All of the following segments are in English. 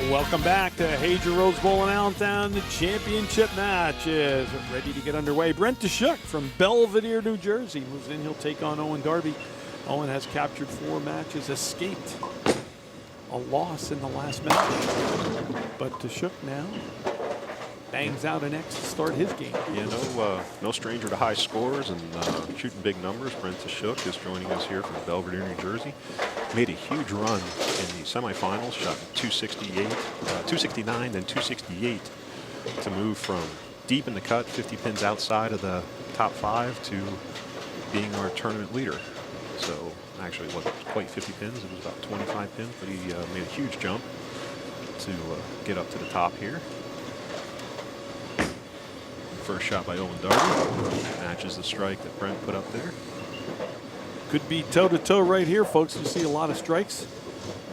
Welcome back to Hager Rose Bowl in Allentown. The championship match is ready to get underway. Brent DeShook from Belvedere, New Jersey moves in. He'll take on Owen Darby. Owen has captured 4 matches, escaped a loss in the last match. But DeShook now bangs out an X to start his game. Yeah, no stranger to high scores and shooting big numbers. Brent DeShook is joining us here from Belvedere, New Jersey. Made a huge run in the semifinals, shot 269, then 268 to move from deep in the cut, 50 pins outside of the top 5 to being our tournament leader. So actually, it wasn't quite 50 pins, it was about 25 pins, but he made a huge jump to get up to the top here. First shot by Owen Darby matches the strike that Brent put up there. Could be toe-to-toe right here, folks. You see a lot of strikes.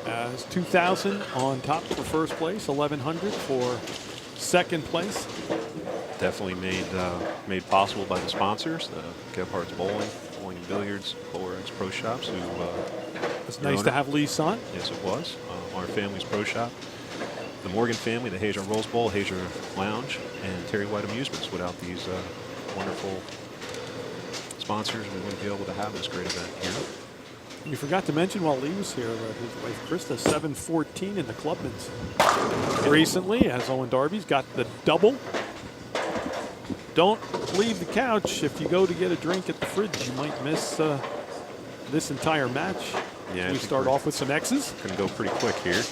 It's 2,000 on top for first place, 1,100 for second place. Definitely made possible by the sponsors, the Gebhardt's Bowling and Billiards, Polaroid's Pro Shops. Who it's nice to have Lee on. Yes, it was. Our family's pro shop. The Morgan family, the Hager Rose Bowl, Hager Lounge, and Terry White Amusements. Without these wonderful sponsors, we wouldn't be able to have this great event here. We forgot to mention while Lee was here that his wife Krista, 7-14 in the Clubman's recently, as Owen Darby's got the double. Don't leave the couch. If you go to get a drink at the fridge, you might miss this entire match. Yeah, we start off with some X's. Going to go pretty quick here.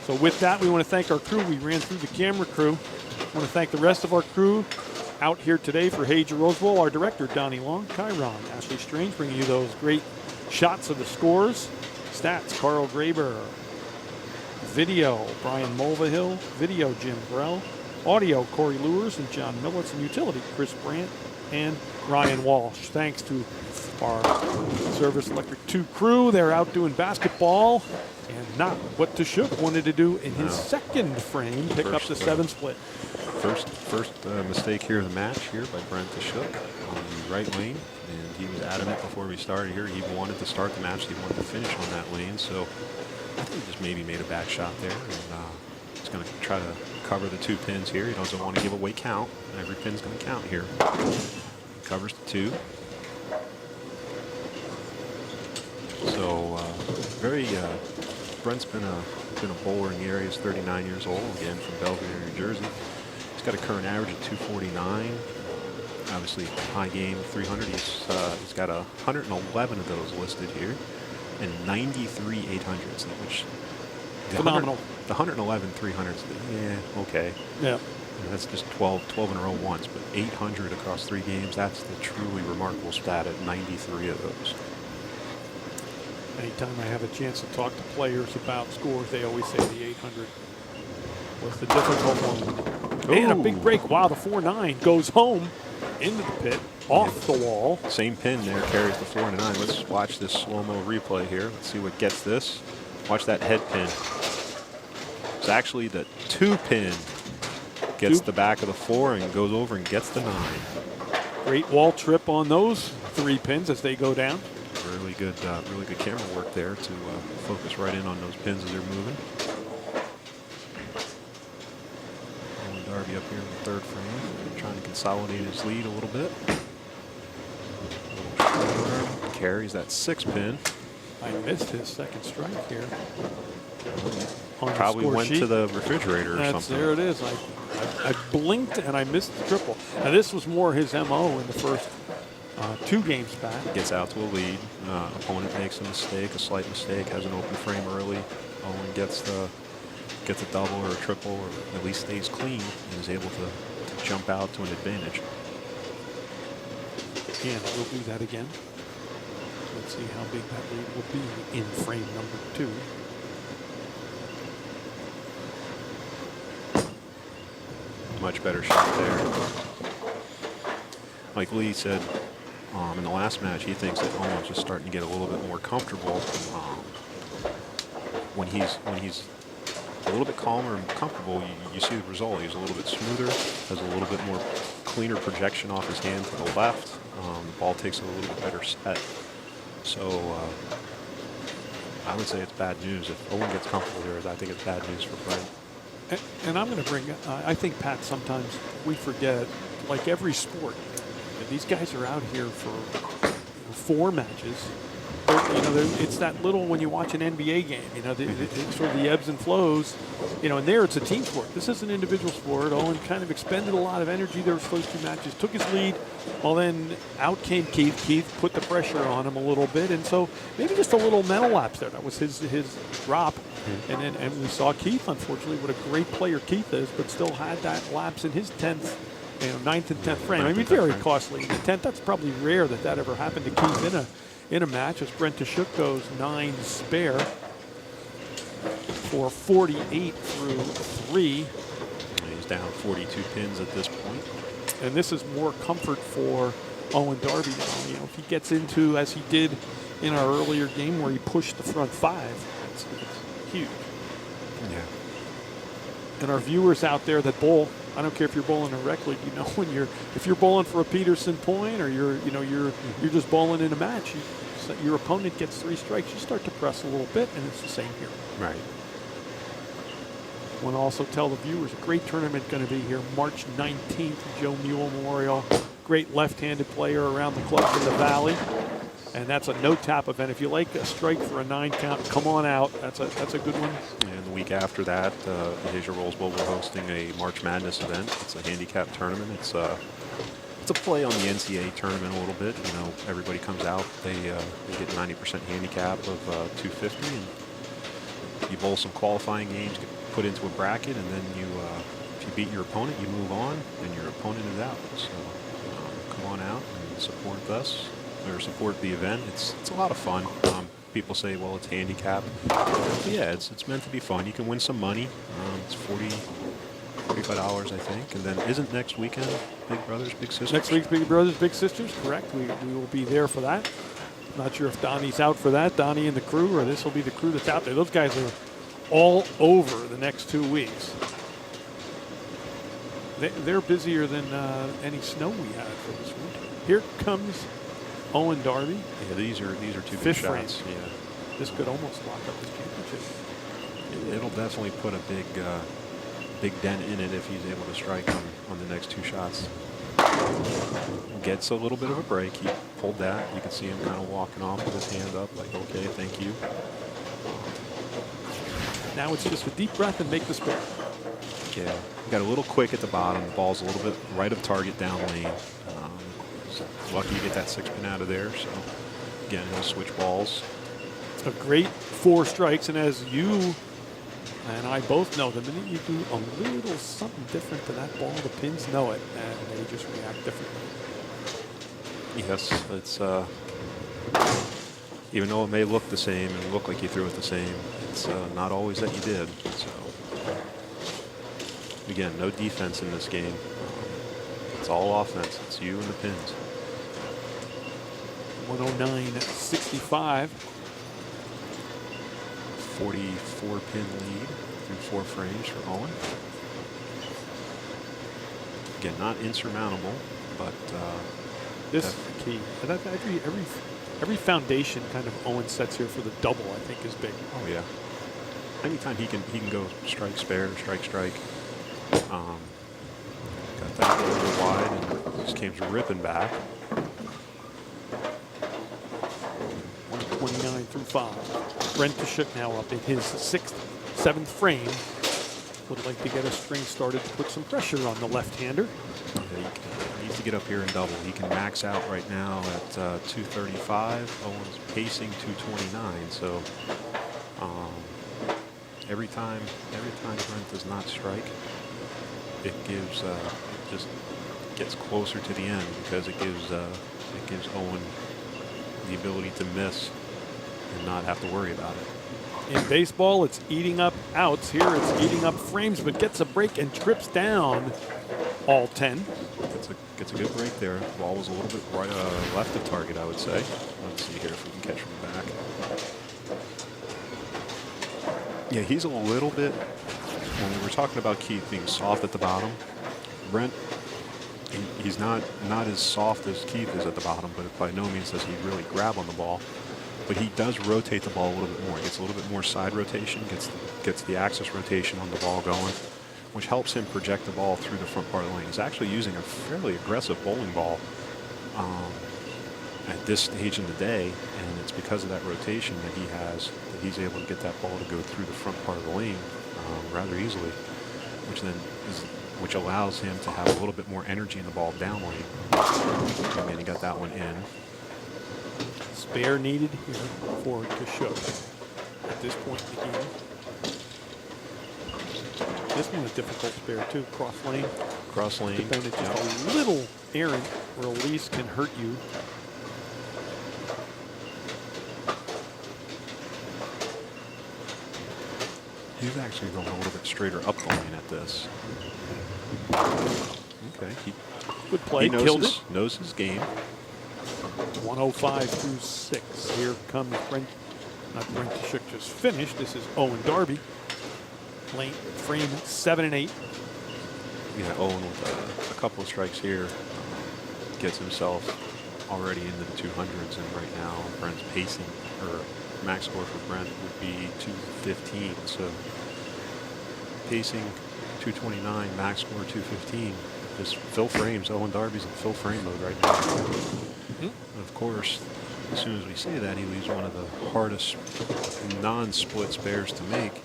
So with that, we want to thank our crew. We ran through the camera crew. I want to thank the rest of our crew out here today for Hager Rose Bowl. Our director, Donnie Long, Chiron, Ashley Strange, bringing you those great shots of the scores. Stats, Carl Graber. Video, Brian Mulvihill. Video, Jim Grell. Audio, Corey Lewis and John Millets. And utility, Chris Brandt and Ryan Walsh. Thanks to our Service Electric 2 crew. They're out doing basketball. And not what DeShook wanted to do in his second frame, pick up the 7 split. First mistake here of the match here by Brent DeShook on the right lane. And he was adamant before we started here. He wanted to start the match. He wanted to finish on that lane. So I think he just maybe made a bad shot there. And he's going to try to cover the 2 pins here. He doesn't want to give away count. Every pin's going to count here. Covers the 2. So Brent's been a bowler in the area. He's 39 years old, again from Belvedere, New Jersey. He's got a current average of 249. Obviously, high game 300. He's got 111 of those listed here, and 93 800s, which phenomenal. The 111 300s, yeah, okay. Yeah. That's just 12 in a row once, but 800 across 3 games. That's the truly remarkable stat at 93 of those. Anytime I have a chance to talk to players about scores, they always say the 800 was the difficult one. And a big break. Wow, the 4-9 goes home into the pit, off the wall. Same pin there carries the 4-9. Let's watch this slow-mo replay here. Let's see what gets this. Watch that head pin. It's actually the 2 pin gets the back of the 4 and goes over and gets the 9. Great wall trip on those 3 pins as they go down. Really good camera work there to focus right in on those pins as they're moving. Owen Darby up here in the 3rd frame, trying to consolidate his lead a little bit. Carries that 6 pin. I missed his second strike here. Probably went to the refrigerator or something. There it is. I blinked and I missed the triple. Now this was more his MO in the first 2 games back. Gets out to a lead. Opponent makes a mistake, a slight mistake, has an open frame early. Owen gets a double or a triple, or at least stays clean and is able to jump out to an advantage. And we'll do that again. Let's see how big that lead will be in frame number 2. Much better shot there. Like Lee said in the last match, he thinks that Owen's just starting to get a little bit more comfortable. When he's a little bit calmer and comfortable, you see the result. He's a little bit smoother, has a little bit more cleaner projection off his hand to the left. The ball takes a little bit better set. So I would say it's bad news. If Owen gets comfortable here, I think it's bad news for Brent. And I'm going to bring, I think, Pat, sometimes we forget, like every sport, these guys are out here for 4 matches. It's that little when you watch an NBA game, it's sort of the ebbs and flows, and there it's a team sport. This is an individual sport. Owen kind of expended a lot of energy there for those 2 matches, took his lead. Well, then out came Keith. Keith put the pressure on him a little bit, and so maybe just a little mental lapse there. That was his drop. And we saw Keith, unfortunately, what a great player Keith is, but still had that lapse in his 10th, 9th and 10th frame. I mean, very costly. In the 10th, that's probably rare that ever happened to Keith in a match, as Brent Tashuk goes 9 spare for 48 through 3. He's down 42 pins at this point. And this is more comfort for Owen Darby now. If he gets into, as he did in our earlier game where he pushed the front 5, it's huge. Yeah. And our viewers out there that bowl, I don't care if you're bowling a rec league, if you're bowling for a Peterson point or you're just bowling in a match, your opponent gets 3 strikes, you start to press a little bit, and it's the same here. Right. I want to also tell the viewers, a great tournament going to be here March 19th, Joe Mule Memorial. Great left-handed player around the club in the Valley. And that's a no-tap event. If you like a strike for a 9 count, come on out. That's a good one. And the week after that, Asia Rolls Bowl, we're hosting a March Madness event. It's a handicap tournament. It's a play on the NCAA tournament a little bit. Everybody comes out. They get 90% handicap of 250, and you bowl some qualifying games, get put into a bracket, and then if you beat your opponent, you move on, and your opponent is out. So come on out and support us. Or support the event. It's a lot of fun. People say, well, it's handicap. But yeah, it's meant to be fun. You can win some money. It's $45, I think. And then isn't next weekend Big Brothers, Big Sisters? Next week's Big Brothers, Big Sisters, correct. We will be there for that. Not sure if Donnie's out for that, Donnie and the crew, or this will be the crew that's out there. Those guys are all over the next 2 weeks. They're busier than any snow we had for this winter. Here comes Owen Darby. Yeah, these are 2 good shots. Frame. Yeah, this could almost lock up his championship. It'll definitely put a big dent in it if he's able to strike on the next 2 shots. Gets a little bit of a break. He pulled that. You can see him kind of walking off with his hand up, like, okay, thank you. Now it's just a deep breath and make the spare. Yeah, got a little quick at the bottom. The ball's a little bit right of target down lane. Lucky to get that 6-pin out of there. So again, he'll switch balls. A great 4 strikes, and as you and I both know, the minute you do a little something different to that ball, the pins know it, and they just react differently. Yes, it's even though it may look the same and look like you threw it the same, it's not always that you did. So again, no defense in this game. It's all offense. It's you and the pins. 109.65. 44-pin lead through 4 frames for Owen. Again, not insurmountable, but this is the key. And every foundation kind of Owen sets here for the double, I think, is big. Oh yeah. Anytime he can go strike, spare, strike, strike. Got that a little wide and just came ripping back. 129 through 5. Brent Tashuk now up in his 6th, 7th frame. Would like to get a string started to put some pressure on the left-hander. Yeah, he needs to get up here and double. He can max out right now at 235. Owen's pacing 229. So every time Brent does not strike, it gives it just gets closer to the end because it gives Owen the ability to miss and not have to worry about it. In baseball, it's eating up outs. Here, it's eating up frames, but gets a break and trips down all 10. Gets a good break there. The ball was a little bit right, left of target, I would say. Let's see here if we can catch from the back. Yeah, he's a little bit, when we were talking about Keith being soft at the bottom, Brent, he's not as soft as Keith is at the bottom, but by no means does he really grab on the ball. But he does rotate the ball a little bit more. He gets a little bit more side rotation, gets the axis rotation on the ball going. which helps him project the ball through the front part of the lane. He's actually using a fairly aggressive bowling ball at this stage in the day, and it's because of that rotation that he has that he's able to get that ball to go through the front part of the lane rather easily, which allows him to have a little bit more energy in the ball down lane. And he got that one in. Spare needed here for Kashuk at this point in the game. This one a difficult spare too. Cross lane. Cross lane. Depending just a little errant release can hurt you. He's actually going a little bit straighter up the lane at this. Okay. Good play. He knows his game. 105 through 6. Here comes Brent. Not Brent Kashuk just finished. This is Owen Darby. Lane frame 7 and 8. Yeah, Owen with a couple of strikes here gets himself already into the 200s, and right now Brent's pacing, or max score for Brent would be 215. So pacing 229, max score 215. Just fill frames. Owen Darby's in fill frame mode right now. And of course, as soon as we say that, he leaves one of the hardest non-split spares to make.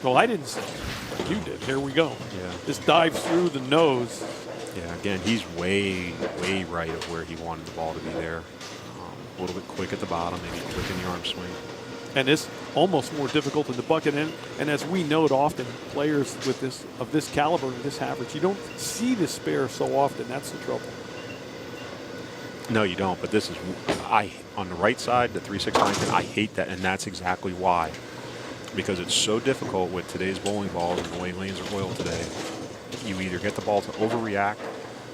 Well, I didn't say it, but you did. Here we go. Yeah. This dive through the nose. Yeah, again, he's way, way right of where he wanted the ball to be there. A little bit quick at the bottom, maybe quick in the arm swing. And this almost more difficult in the bucket. And as we note often, players with this caliber and this average, you don't see the spare so often. That's the trouble. No, you don't. But this is, on the right side, the 369, I hate that, and that's exactly why. Because it's so difficult with today's bowling balls and the way lanes are oiled today. You either get the ball to overreact,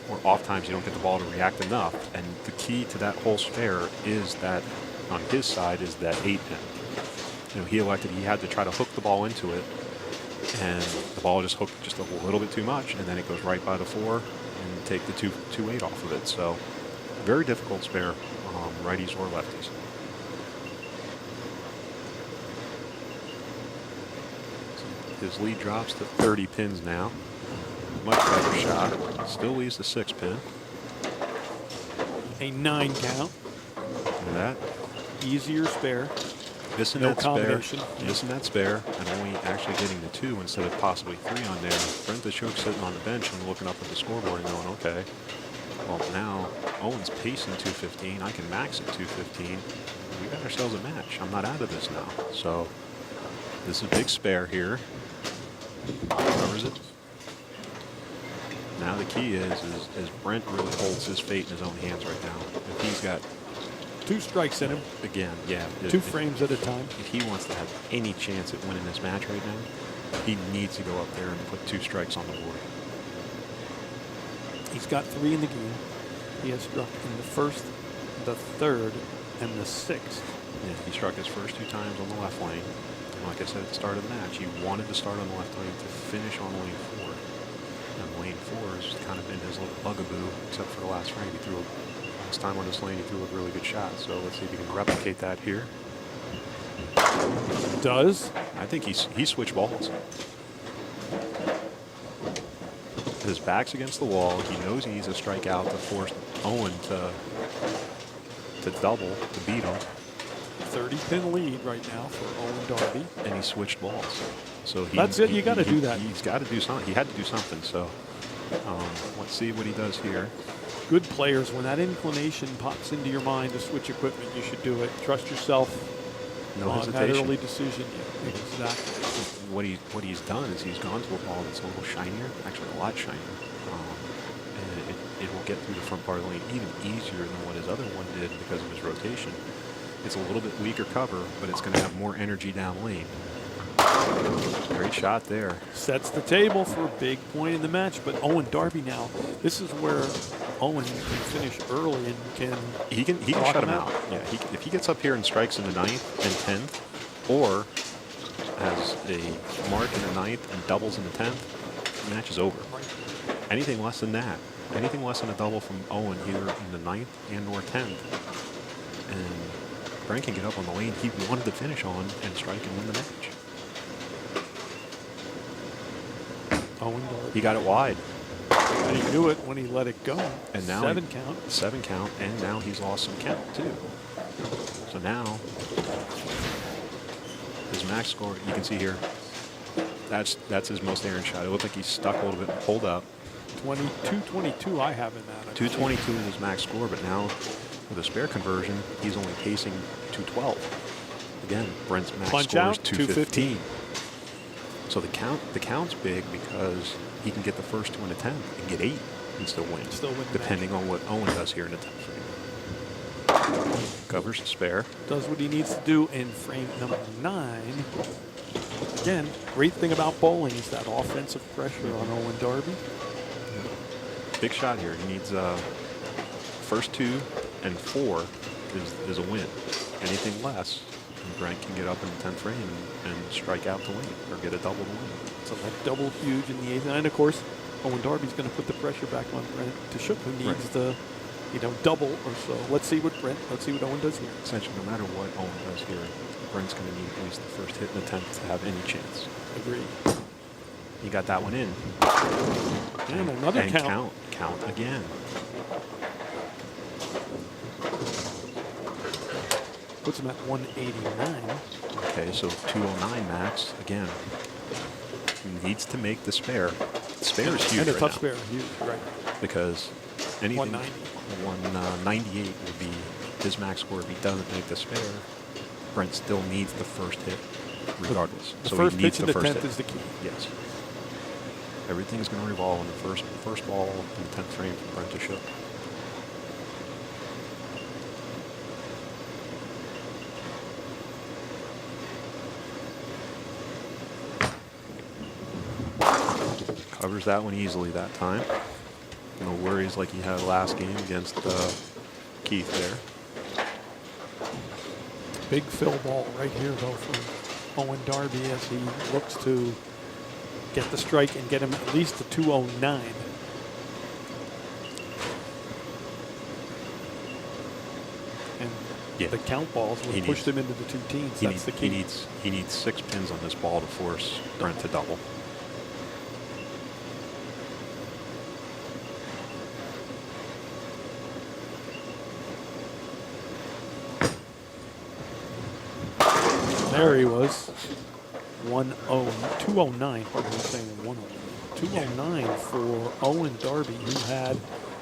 or oftentimes you don't get the ball to react enough. And the key to that whole spare is that, on his side, is that 8-pin. You know, he had to try to hook the ball into it, and the ball just hooked just a little bit too much, and then it goes right by the 4 and take the 2-8 off of it. So very difficult spare, righties or lefties. His lead drops to 30 pins now. Much better shot. Still leaves the 6-pin. A 9 count. And that. Easier spare. Missing that spare, and only actually getting the 2 instead of possibly 3 on there. Brent Kashuk sitting on the bench and looking up at the scoreboard and going, okay, well now Owen's pacing 215. I can max at 215. We got ourselves a match. I'm not out of this now. So this is a big spare here. Covers it. Now the key is Brent really holds his fate in his own hands right now. If he's got 2 strikes in him. Again, yeah. 2 frames at a time. If he wants to have any chance at winning this match right now, he needs to go up there and put 2 strikes on the board. He's got 3 in the game. He has struck in the 1st, the 3rd, and the 6th. Yeah, he struck his first 2 times on the left lane. And like I said at the start of the match, he wanted to start on the left lane to finish on lane 4. And lane 4 has kind of been his little bugaboo, except for the last frame. He threw last time on this lane, he threw a really good shot. So let's see if he can replicate that here. Does. I think he switched balls. His back's against the wall. He knows he needs a strikeout to force Owen to double, to beat him. 30-pin lead right now for Owen Darby. And he switched balls. So that's it. You got to do that. He's got to do something. He had to do something. So let's see what he does here. Good players, when that inclination pops into your mind to switch equipment, you should do it. Trust yourself. No on hesitation. that early decision. Yeah, exactly. What he's done is he's gone to a ball that's a little shinier, actually a lot shinier. And it will get through the front part of the lane even easier than what his other one did because of his rotation. It's a little bit weaker cover, but it's going to have more energy down lane. Great shot there. Sets the table for a big point in the match. But Owen Darby now, this is where Owen can finish early and can shut him out. Yeah, if he gets up here and strikes in the 9th and 10th, or has a mark in the 9th and doubles in the 10th, the match is over. Anything less than that, anything less than a double from Owen either in the 9th and or 10th, and Brent can get up on the lane he wanted to finish on and strike and win the match. Owen Darby. He got it wide. And he knew it when he let it go. And now 7 count. 7 count, and now he's lost some count too. So now his max score, you can see here, that's his most errant shot. It looked like he's stuck a little bit, pulled up. 22-22 I have in that. 222 is his max score, but now with a spare conversion, he's only pacing 212. Again, Brent's max Punch score out, is 215. So the count's big because he can get the first 2 in a 10 and get 8 and still win. Depending on what Owen does here in the 10th frame. Covers the spare. Does what he needs to do in frame number 9. Again, great thing about bowling is that offensive pressure on Owen Darby. Big shot here. He needs first 2 and 4 is a win. Anything less, and Brent can get up in the 10th frame and strike out to win or get a double to win. So that double huge in the 8th. And of course, Owen Darby's going to put the pressure back on Brent to Shook, who needs the, double or so. Let's see what Owen does here. Essentially, no matter what Owen does here, Brent's going to need at least the first hit in the 10th to have any chance. Agreed. He got that one in. And another count. Count again. Puts him at 189. Okay, so 209 max again. He needs to make the spare. The spare is huge and a right tough now. spare, huge, right? Because anything 190. 198 would be his max score. If he doesn't make the spare, Brent still needs the first hit, regardless. The so first he needs pitch in the the first 10th hit. is the key. Yes. Everything's going to revolve on the first ball in the 10th frame for Brent to Shook. Covers that one easily that time. No worries like he had last game against Keith there. Big fill ball right here, though, from Owen Darby as he looks to get the strike and get him at least to 209. And the count balls will push them into the 2 teens. That's the key. He needs 6 pins on this ball to force Brent to double. There he was. 209. Pardon me saying 109. 209 for Owen Darby, who had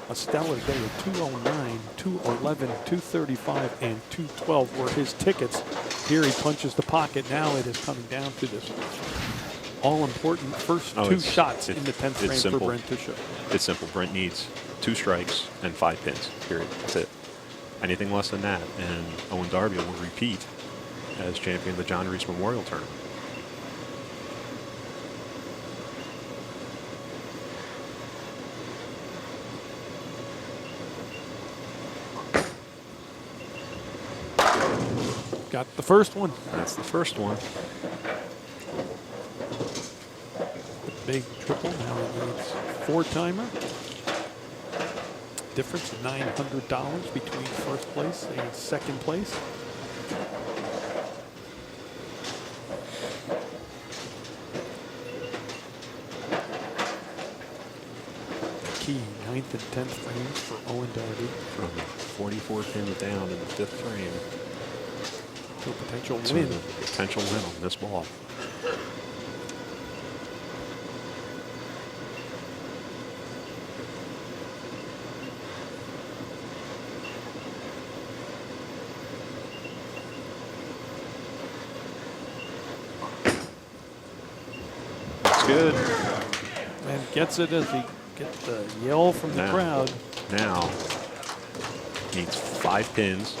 a stellar day of 209, 211, 235, and 212 were his tickets. Here he punches the pocket. Now it is coming down to this all-important first 2 shots in the 10th frame for Brent to Shook. It's simple. Brent needs 2 strikes and 5 pins, period. That's it. Anything less than that, and Owen Darby will repeat as champion of the John Reiss Memorial Tournament. Got the first one. That's the first one. The big triple. Now he needs 4-timer. Difference of $900 between first place and second place. Key 9th and 10th frames for Owen Darby. From 44 pins down in the 5th frame. To a potential To win. a potential win on this ball. That's good. And gets it as he gets the yell from the crowd. Now needs 5 pins.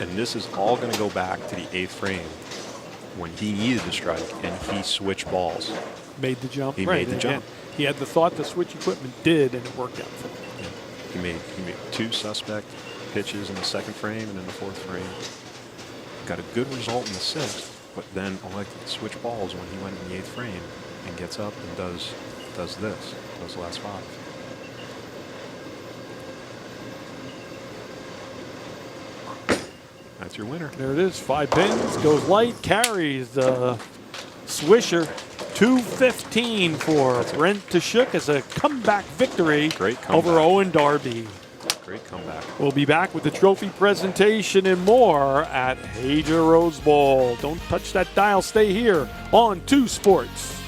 And this is all going to go back to the 8th frame when he needed to strike and he switched balls. Made the jump. He made the jump. He had the thought to switch equipment, did, and it worked out for him. Yeah. He made 2 suspect pitches in the 2nd frame and in the 4th frame. Got a good result in the 6th, but then elected to switch balls when he went in the 8th frame and gets up and does this, those last 5. That's your winner. There it is, 5 pins, goes light, carries the swisher 2:15 for Brent Tashuk as a comeback victory Great comeback. over Owen Darby. Great comeback. We'll be back with the trophy presentation and more at Hager Rose Bowl. Don't touch that dial. Stay here on 2 Sports.